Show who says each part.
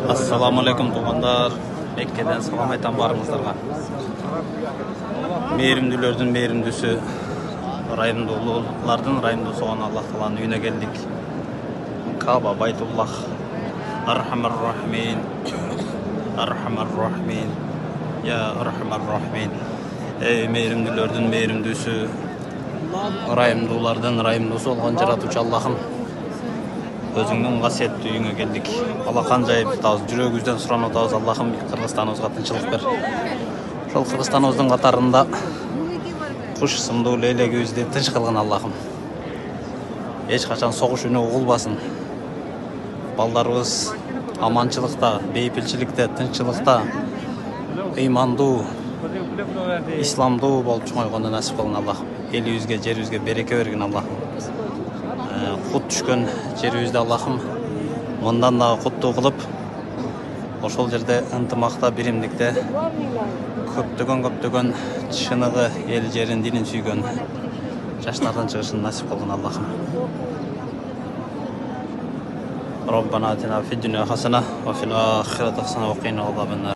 Speaker 1: Assalamu alaikum tuğanlar. Mekke'den salam aytan barыңыздарға. Meyrimdülörдің meyrimdüsü, rayımdılıların rayımdısı olan Allah Teala'nın үйüne geldik. Kaaba, Baytullah, Arhamar Rahmin, Arhamar Rahmin, Ya Arhamar Rahmin. Ey meyrimdülörдің meyrimdüsü, rayımdıların rayımdısı olan Jaratucu Allah'ım. Özüңнің қасиетті үйіңе келдік. Алақан жайып жатабыз, жүрегімізден сұранып жатабыз. Аллахым Қырғызстанымызға тынчылық бер. Ошол Кыргызстаныбыздын катарында куш сымдуу лейлегибизди тынч кылгын Аллахым. Эч качан согуш үнү угулбасын. Балдарыбыз аманчылыкта, бейпилчиликте, тынччылыкта, ыймандуу, исламдуу болуп чоңойгонду насип кылгын Аллахым. Элибизге, жерибизге береке бергин Аллахым. Кут түшкөн жерибизди Аллахым мындан да куттуу кылып, ошол жерде ынтымакта, биримдикте көптөгөн чыныгы эл жерин, динин сүйгөн жаштардан чыгышын насип кылгын Аллахым. Rabbana atina fid dunya hasana wa fil akhirati hasana wa qina adhaban nar.